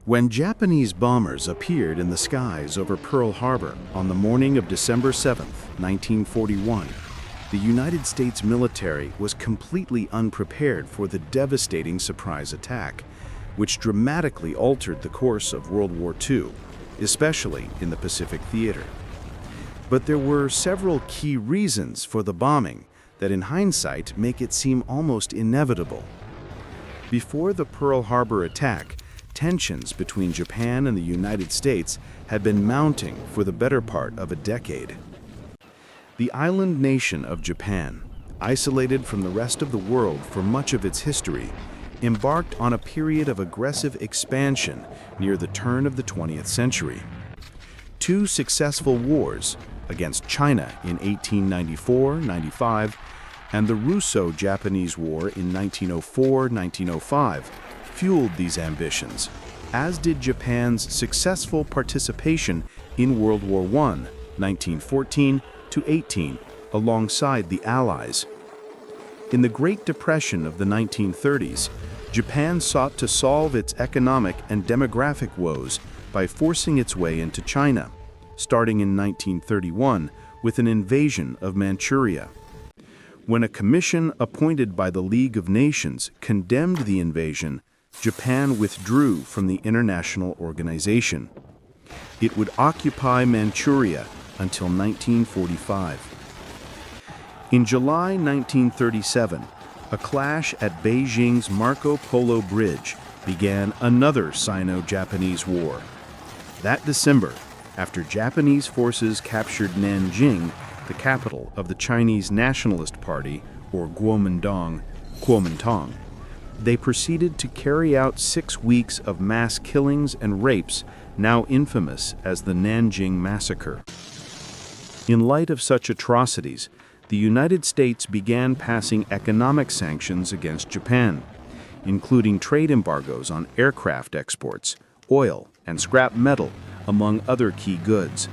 When Japanese bombers appeared in the skies over Pearl Harbor on the morning of December 7, 1941, the United States military was completely unprepared for the devastating surprise attack, which dramatically altered the course of World War II, especially in the Pacific Theater. But there were several key reasons for the bombing that in hindsight make it seem almost inevitable. Before the Pearl Harbor attack, tensions between Japan and the United States had been mounting for the better part of a decade. The island nation of Japan, isolated from the rest of the world for much of its history, embarked on a period of aggressive expansion near the turn of the 20th century. Two successful wars against China in 1894-95 and the Russo-Japanese War in 1904-1905 fueled these ambitions, as did Japan's successful participation in World War I, 1914-18, alongside the Allies. In the Great Depression of the 1930s, Japan sought to solve its economic and demographic woes by forcing its way into China, starting in 1931 with an invasion of Manchuria. When a commission appointed by the League of Nations condemned the invasion, Japan withdrew from the international organization. It would occupy Manchuria until 1945. In July 1937, a clash at Beijing's Marco Polo Bridge began another Sino-Japanese war. That December, after Japanese forces captured Nanjing, the capital of the Chinese Nationalist Party, or Kuomintang, they proceeded to carry out 6 weeks of mass killings and rapes, now infamous as the Nanjing Massacre. In light of such atrocities, the United States began passing economic sanctions against Japan, including trade embargoes on aircraft exports, oil, and scrap metal, among other key goods,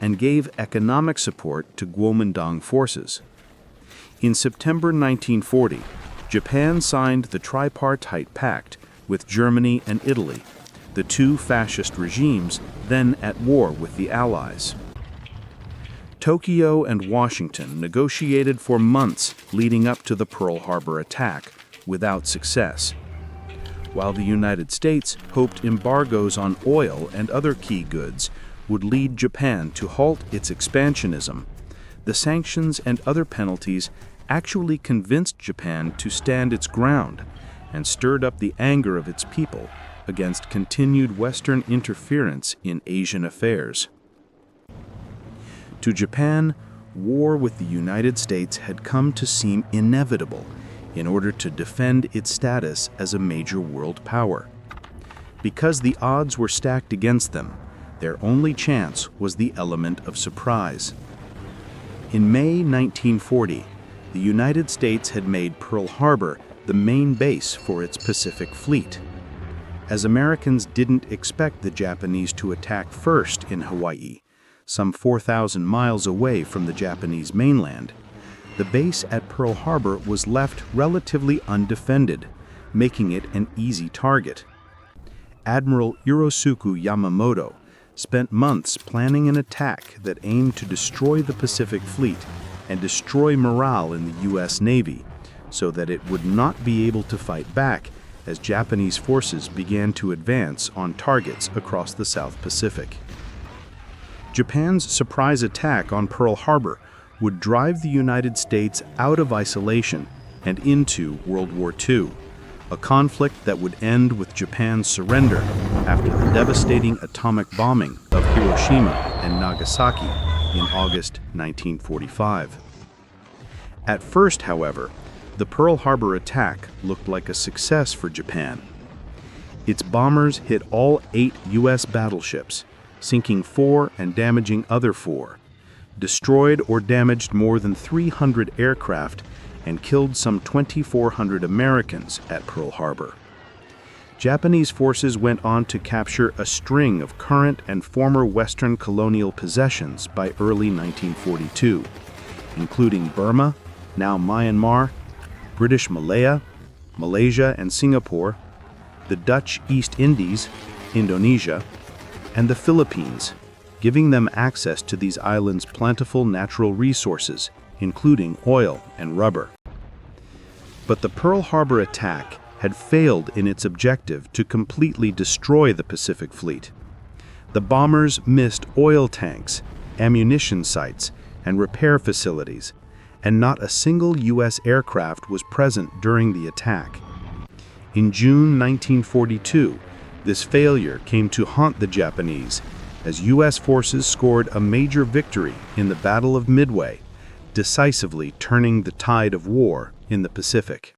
and gave economic support to Kuomintang forces. In September 1940, Japan signed the Tripartite Pact with Germany and Italy, the two fascist regimes then at war with the Allies. Tokyo and Washington negotiated for months leading up to the Pearl Harbor attack, without success. While the United States hoped embargoes on oil and other key goods would lead Japan to halt its expansionism, the sanctions and other penalties actually convinced Japan to stand its ground and stirred up the anger of its people against continued Western interference in Asian affairs. To Japan, war with the United States had come to seem inevitable in order to defend its status as a major world power. Because the odds were stacked against them, their only chance was the element of surprise. In May 1940, the United States had made Pearl Harbor the main base for its Pacific Fleet. As Americans didn't expect the Japanese to attack first in Hawaii, some 4,000 miles away from the Japanese mainland, the base at Pearl Harbor was left relatively undefended, making it an easy target. Admiral Hirosuke Yamamoto spent months planning an attack that aimed to destroy the Pacific Fleet and destroy morale in the U.S. Navy so that it would not be able to fight back as Japanese forces began to advance on targets across the South Pacific. Japan's surprise attack on Pearl Harbor would drive the United States out of isolation and into World War II, a conflict that would end with Japan's surrender after the devastating atomic bombing of Hiroshima and Nagasaki in August 1945. At first, however, the Pearl Harbor attack looked like a success for Japan. Its bombers hit all 8 U.S. battleships, sinking 4 and damaging other 4, destroyed or damaged more than 300 aircraft, and killed some 2,400 Americans at Pearl Harbor. Japanese forces went on to capture a string of current and former Western colonial possessions by early 1942, including Burma, now Myanmar, British Malaya, Malaysia and Singapore, the Dutch East Indies, Indonesia, and the Philippines, giving them access to these islands' plentiful natural resources, including oil and rubber. But the Pearl Harbor attack had failed in its objective to completely destroy the Pacific Fleet. The bombers missed oil tanks, ammunition sites, and repair facilities, and not a single U.S. aircraft was present during the attack. In June 1942, this failure came to haunt the Japanese as U.S. forces scored a major victory in the Battle of Midway, decisively turning the tide of war in the Pacific.